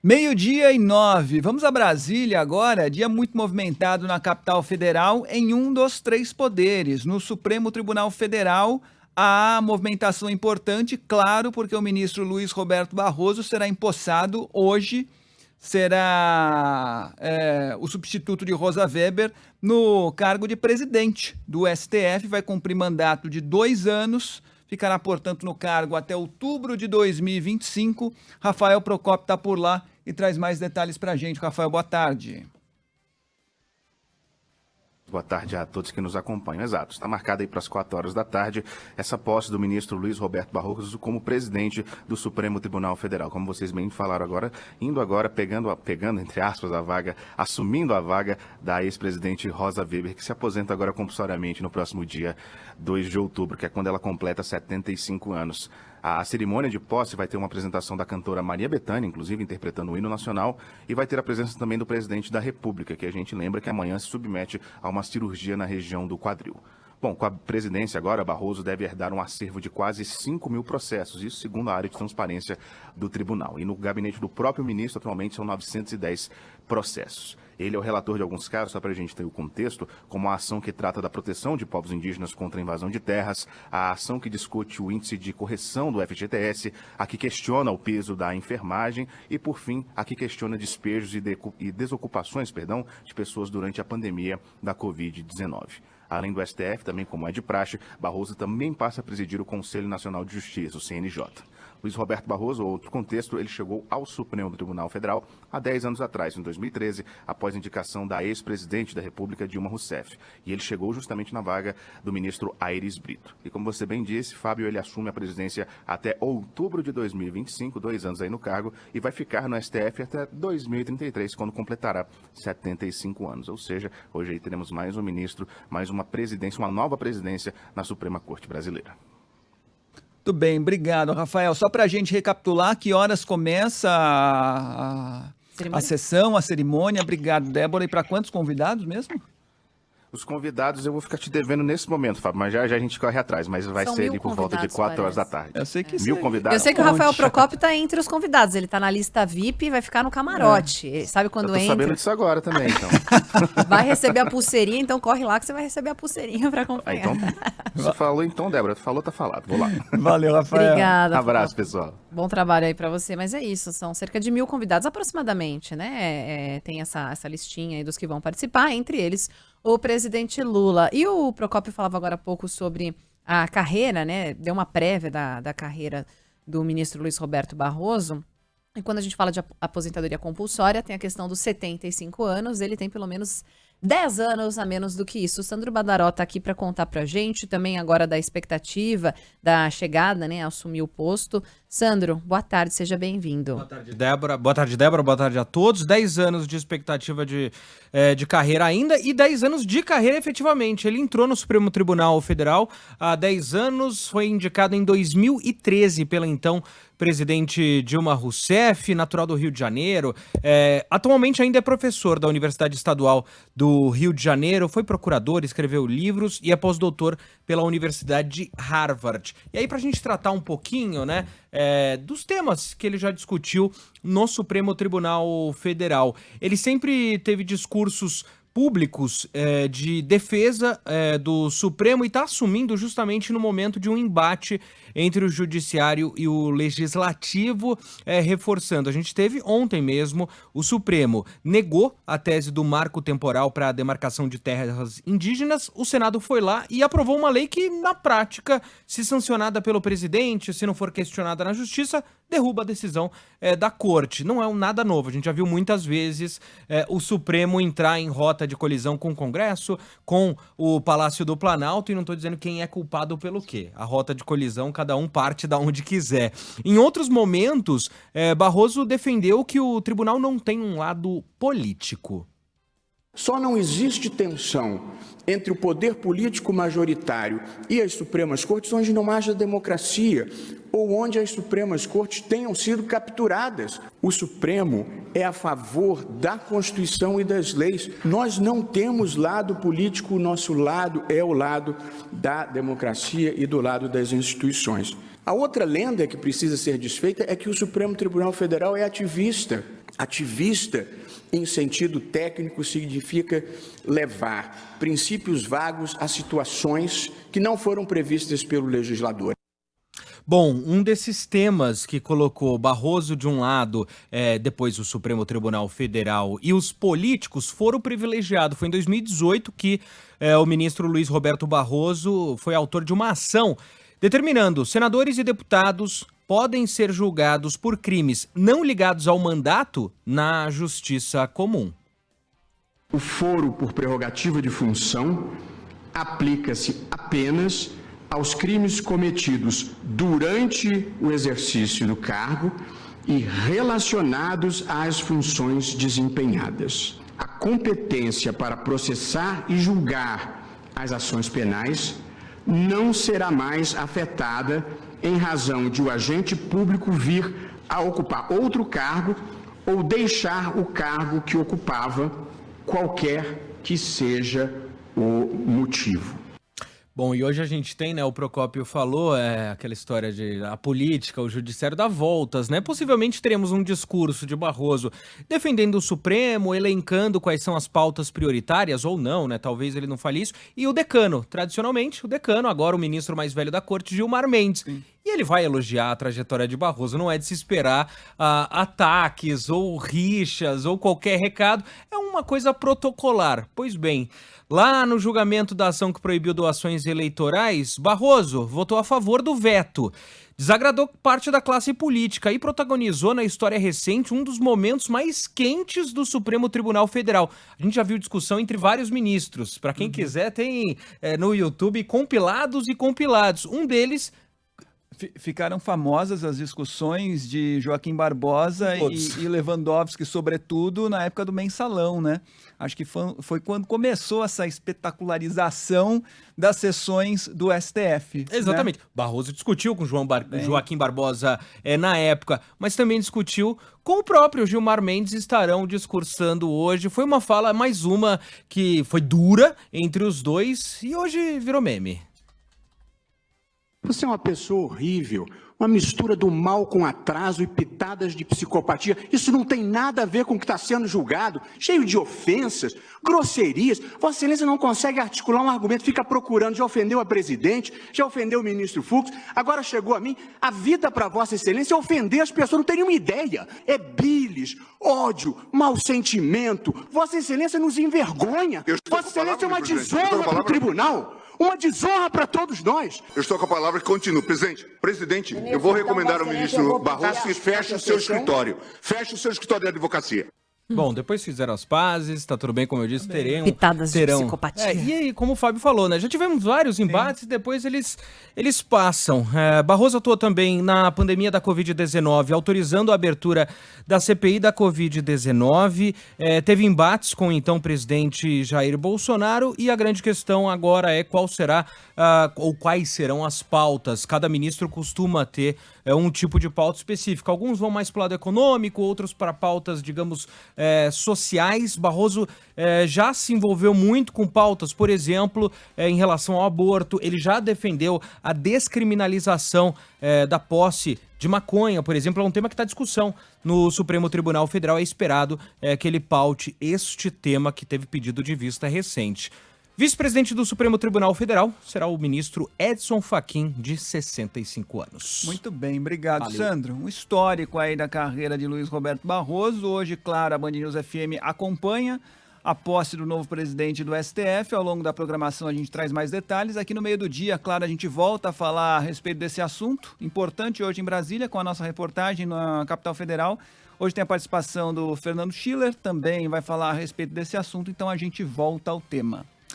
12:09. Vamos a Brasília agora, dia muito movimentado na capital federal em um dos três poderes. No Supremo Tribunal Federal, há movimentação importante, claro, porque o ministro Luiz Roberto Barroso será empossado hoje, será o substituto de Rosa Weber no cargo de presidente do STF, vai cumprir mandato de 2 anos, ficará, portanto, no cargo até outubro de 2025. Rafael Procópio está por lá e traz mais detalhes para a gente. Rafael, boa tarde. Boa tarde a todos que nos acompanham. Exato, está marcada aí para as 4 horas da tarde essa posse do ministro Luiz Roberto Barroso como presidente do Supremo Tribunal Federal. Como vocês bem falaram agora, indo agora, pegando entre aspas a vaga, assumindo a vaga da ex-presidente Rosa Weber, que se aposenta agora compulsoriamente no próximo dia 2 de outubro, que é quando ela completa 75 anos. A cerimônia de posse vai ter uma apresentação da cantora Maria Bethânia, inclusive interpretando o hino nacional, e vai ter a presença também do presidente da República, que a gente lembra que amanhã se submete a uma cirurgia na região do quadril. Bom, com a presidência agora, Barroso deve herdar um acervo de quase 5.000 processos, isso segundo a área de transparência do tribunal. E no gabinete do próprio ministro, atualmente, são 910 processos. Ele é o relator de alguns casos, só para a gente ter o contexto, como a ação que trata da proteção de povos indígenas contra a invasão de terras, a ação que discute o índice de correção do FGTS, a que questiona o peso da enfermagem e, por fim, a que questiona despejos e desocupações, de pessoas durante a pandemia da Covid-19. Além do STF, também como é de praxe, Barroso também passa a presidir o Conselho Nacional de Justiça, o CNJ. Luiz Roberto Barroso, outro contexto, ele chegou ao Supremo Tribunal Federal há 10 anos atrás, em 2013, após indicação da ex-presidente da República, Dilma Rousseff. E ele chegou justamente na vaga do ministro Aires Brito. E como você bem disse, Fábio, ele assume a presidência até outubro de 2025, 2 anos aí no cargo, e vai ficar no STF até 2033, quando completará 75 anos. Ou seja, hoje aí teremos mais um ministro, mais uma presidência, uma nova presidência na Suprema Corte Brasileira. Tudo bem, obrigado, Rafael. Só para a gente recapitular, que horas começa a sessão, a cerimônia? Obrigado, Débora. E para quantos convidados mesmo? Os convidados eu vou ficar te devendo nesse momento, Fábio, mas já a gente corre atrás, mas vai ser ali por volta de 4 horas da tarde. Eu sei que 1.000 convidados. Eu sei que o Rafael Procópio está entre os convidados, ele está na lista VIP e vai ficar no camarote. Sabe quando entra? Eu tô sabendo disso agora também, então. Vai receber a pulseirinha, então corre lá que você vai receber a pulseirinha para acompanhar. Então, você falou então, Débora, tu falou, tá falado, vou lá. Valeu, Rafael. Obrigada. Abraço, pessoal. Bom trabalho aí para você, mas é isso, são cerca de 1.000 convidados aproximadamente, né? Tem essa listinha aí dos que vão participar, entre eles o presidente Lula. E o Procópio falava agora há pouco sobre a carreira, né? Deu uma prévia da carreira do ministro Luiz Roberto Barroso. E quando a gente fala de aposentadoria compulsória, tem a questão dos 75 anos, ele tem pelo menos 10 anos a menos do que isso. O Sandro Badaró está aqui para contar para a gente, também agora da expectativa da chegada, né, assumir o posto. Sandro, boa tarde, seja bem-vindo. Boa tarde, Débora. Boa tarde, Débora. Boa tarde a todos. 10 anos de expectativa de carreira ainda e 10 anos de carreira efetivamente. Ele entrou no Supremo Tribunal Federal há 10 anos, foi indicado em 2013 pela então presidente Dilma Rousseff, natural do Rio de Janeiro. Atualmente ainda é professor da Universidade Estadual do Rio de Janeiro, foi procurador, escreveu livros e é pós-doutor pela Universidade de Harvard. E aí, para a gente tratar um pouquinho, né, dos temas que ele já discutiu no Supremo Tribunal Federal, ele sempre teve discursos públicos de defesa do Supremo e está assumindo justamente no momento de um embate entre o Judiciário e o Legislativo, reforçando. A gente teve ontem mesmo, o Supremo negou a tese do marco temporal para a demarcação de terras indígenas, o Senado foi lá e aprovou uma lei que, na prática, se sancionada pelo presidente, se não for questionada na Justiça, derruba a decisão da Corte. Não é nada novo, a gente já viu muitas vezes o Supremo entrar em rota de colisão com o Congresso, com o Palácio do Planalto, e não estou dizendo quem é culpado pelo quê. A rota de colisão, cada um parte da onde quiser. Em outros momentos, Barroso defendeu que o tribunal não tem um lado político. Só não existe tensão entre o poder político majoritário e as Supremas Cortes onde não haja democracia ou onde as Supremas Cortes tenham sido capturadas. O Supremo é a favor da Constituição e das leis. Nós não temos lado político, o nosso lado é o lado da democracia e do lado das instituições. A outra lenda que precisa ser desfeita é que o Supremo Tribunal Federal é ativista. Ativista, em sentido técnico, significa levar princípios vagos a situações que não foram previstas pelo legislador. Bom, um desses temas que colocou Barroso de um lado, depois o Supremo Tribunal Federal e os políticos foram privilegiados. Foi em 2018 que o ministro Luiz Roberto Barroso foi autor de uma ação determinando senadores e deputados podem ser julgados por crimes não ligados ao mandato na justiça comum. O foro por prerrogativa de função aplica-se apenas aos crimes cometidos durante o exercício do cargo e relacionados às funções desempenhadas. A competência para processar e julgar as ações penais não será mais afetada em razão de o agente público vir a ocupar outro cargo ou deixar o cargo que ocupava, qualquer que seja o motivo. Bom, e hoje a gente tem, né, o Procópio falou, aquela história de a política, o judiciário dá voltas, né? Possivelmente teremos um discurso de Barroso defendendo o Supremo, elencando quais são as pautas prioritárias, ou não, né? Talvez ele não fale isso. E o decano, tradicionalmente, o decano, agora o ministro mais velho da corte, Gilmar Mendes. Sim. E ele vai elogiar a trajetória de Barroso, não é de se esperar ataques ou rixas ou qualquer recado, é uma coisa protocolar. Pois bem, lá no julgamento da ação que proibiu doações eleitorais, Barroso votou a favor do veto. Desagradou parte da classe política e protagonizou na história recente um dos momentos mais quentes do Supremo Tribunal Federal. A gente já viu discussão entre vários ministros. Para quem quiser, tem no YouTube compilados e compilados. Um deles... Ficaram famosas as discussões de Joaquim Barbosa e Lewandowski, sobretudo na época do mensalão, né? Acho que foi quando começou essa espetacularização das sessões do STF. Exatamente. Né? Barroso discutiu com Joaquim Barbosa na época, mas também discutiu com o próprio Gilmar Mendes, estarão discursando hoje. Foi uma fala, mais uma, que foi dura entre os dois e hoje virou meme. Você é uma pessoa horrível, uma mistura do mal com atraso e pitadas de psicopatia. Isso não tem nada a ver com o que está sendo julgado, cheio de ofensas, grosserias. Vossa Excelência não consegue articular um argumento, fica procurando, já ofendeu a presidente, já ofendeu o ministro Fux, agora chegou a mim. A vida para Vossa Excelência é ofender as pessoas, não tem nenhuma ideia. É bilis, ódio, mau sentimento. Vossa Excelência nos envergonha. Vossa Excelência é uma desonra para o tribunal. Uma desonra para todos nós. Eu estou com a palavra e continuo. Presidente, eu vou recomendar ao ministro Barroso que feche o seu escritório. Feche o seu escritório de advocacia. Bom, depois fizeram as pazes, tá tudo bem, como eu disse, pitadas de psicopatia. E aí, como o Fábio falou, né? Já tivemos vários embates e depois eles passam. Barroso atuou também na pandemia da Covid-19, autorizando a abertura da CPI da Covid-19. Teve embates com o então presidente Jair Bolsonaro e a grande questão agora é qual será ou quais serão as pautas. Cada ministro costuma ter um tipo de pauta específica. Alguns vão mais para o lado econômico, outros para pautas, digamos, sociais. Barroso já se envolveu muito com pautas, por exemplo, em relação ao aborto. Ele já defendeu a descriminalização da posse de maconha, por exemplo. É um tema que está em discussão no Supremo Tribunal Federal. É esperado que ele paute este tema que teve pedido de vista recente. Vice-presidente do Supremo Tribunal Federal será o ministro Edson Fachin, de 65 anos. Muito bem, obrigado, Valeu. Sandro. Um histórico aí da carreira de Luiz Roberto Barroso. Hoje, claro, a Band News FM acompanha a posse do novo presidente do STF. Ao longo da programação a gente traz mais detalhes. Aqui no meio do dia, claro, a gente volta a falar a respeito desse assunto importante hoje em Brasília, com a nossa reportagem na Capital Federal. Hoje tem a participação do Fernando Schiller, também vai falar a respeito desse assunto, então a gente volta ao tema.